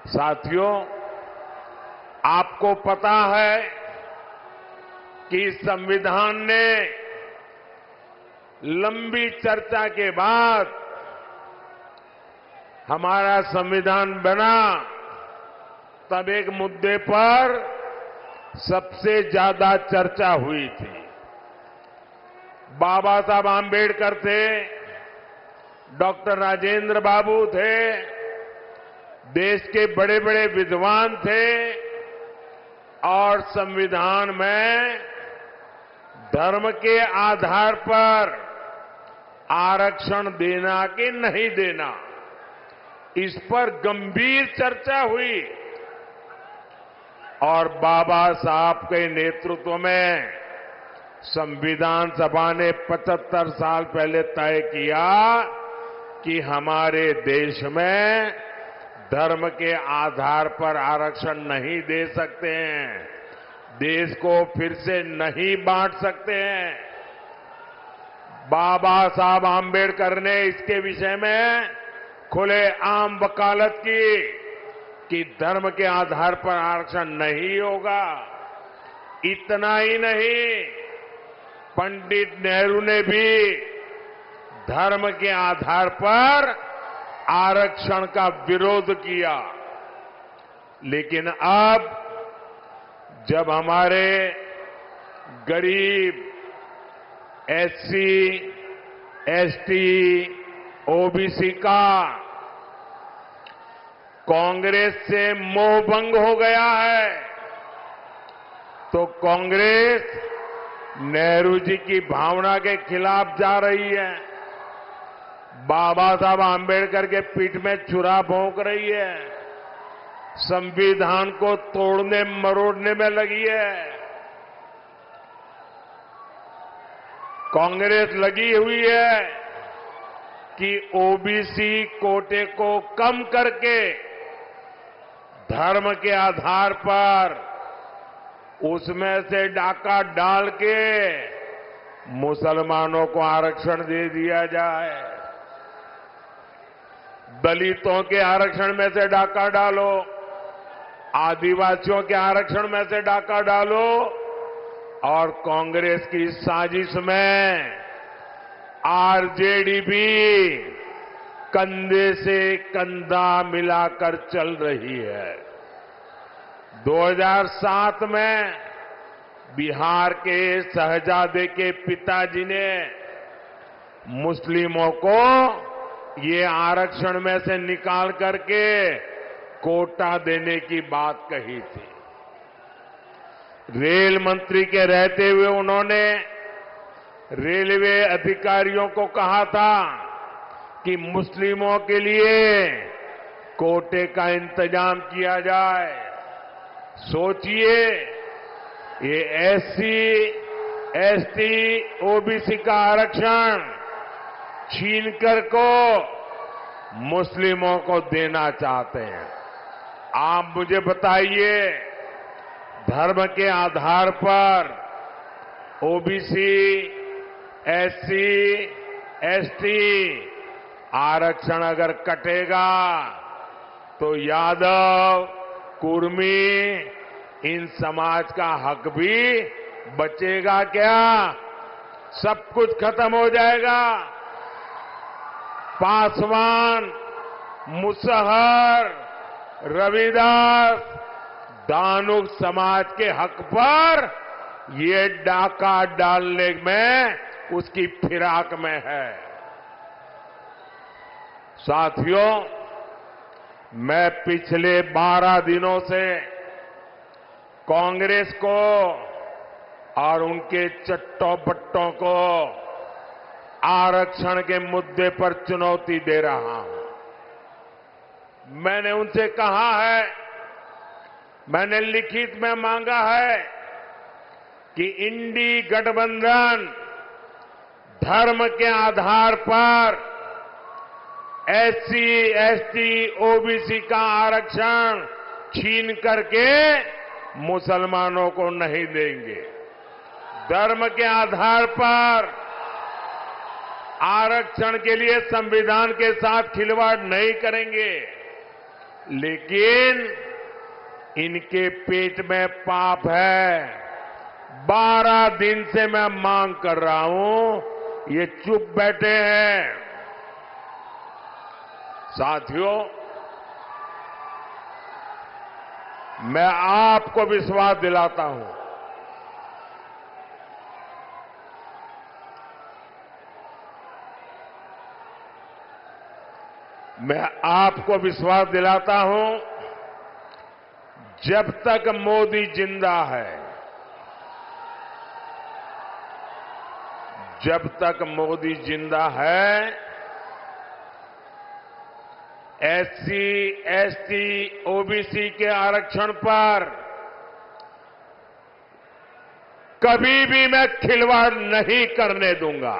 साथियों, आपको पता है कि संविधान ने लंबी चर्चा के बाद हमारा संविधान बना, तब एक मुद्दे पर सबसे ज्यादा चर्चा हुई थी। बाबा साहब आम्बेडकर थे, डॉक्टर राजेंद्र बाबू थे, देश के बड़े बड़े विद्वान थे और संविधान में धर्म के आधार पर आरक्षण देना कि नहीं देना, इस पर गंभीर चर्चा हुई। और बाबा साहब के नेतृत्व में संविधान सभा ने 75 साल पहले तय किया कि हमारे देश में धर्म के आधार पर आरक्षण नहीं दे सकते हैं, देश को फिर से नहीं बांट सकते हैं। बाबा साहब आम्बेडकर ने इसके विषय में खुले आम वकालत की कि धर्म के आधार पर आरक्षण नहीं होगा। इतना ही नहीं, पंडित नेहरू ने भी धर्म के आधार पर आरक्षण का विरोध किया। लेकिन अब जब हमारे गरीब एससी, एसटी, ओबीसी का कांग्रेस से मोह भंग हो गया है, तो कांग्रेस नेहरू जी की भावना के खिलाफ जा रही है, बाबा साहब आम्बेडकर के पीठ में छुरा भोंक रही है, संविधान को तोड़ने मरोड़ने में लगी है। कांग्रेस लगी हुई है कि ओबीसी कोटे को कम करके धर्म के आधार पर उसमें से डाका डाल के मुसलमानों को आरक्षण दे दिया जाए। दलितों के आरक्षण में से डाका डालो, आदिवासियों के आरक्षण में से डाका डालो, और कांग्रेस की साजिश में आरजेडी भी कंधे से कंधा मिलाकर चल रही है। 2007 में बिहार के शहजादे के पिताजी ने मुस्लिमों को ये आरक्षण में से निकाल करके कोटा देने की बात कही थी। रेल मंत्री के रहते हुए उन्होंने रेलवे अधिकारियों को कहा था कि मुस्लिमों के लिए कोटे का इंतजाम किया जाए। सोचिए, ये एससी, एसटी, ओबीसी का आरक्षण छीनकर को मुस्लिमों को देना चाहते हैं। आप मुझे बताइए, धर्म के आधार पर ओबीसी, एससी, एसटी आरक्षण अगर कटेगा तो यादव, कुर्मी, इन समाज का हक भी बचेगा क्या? सब कुछ खत्म हो जाएगा। पासवान, मुसहर, रविदास, दानुक समाज के हक पर ये डाका डालने में उसकी फिराक में है। साथियों, मैं पिछले 12 दिनों से कांग्रेस को और उनके चट्टों बट्टों को आरक्षण के मुद्दे पर चुनौती दे रहा हूं। मैंने उनसे कहा है, मैंने लिखित में मांगा है कि इंडी गठबंधन धर्म के आधार पर एससी, एसटी, ओबीसी का आरक्षण छीन करके मुसलमानों को नहीं देंगे। धर्म के आधार पर आरक्षण के लिए संविधान के साथ खिलवाड़ नहीं करेंगे। लेकिन इनके पेट में पाप है। 12 दिन से मैं मांग कर रहा हूं, ये चुप बैठे हैं। साथियों, मैं आपको विश्वास दिलाता हूं, मैं आपको विश्वास दिलाता हूं, जब तक मोदी जिंदा है, जब तक मोदी जिंदा है, एससी, एसटी, ओबीसी के आरक्षण पर कभी भी मैं खिलवाड़ नहीं करने दूंगा।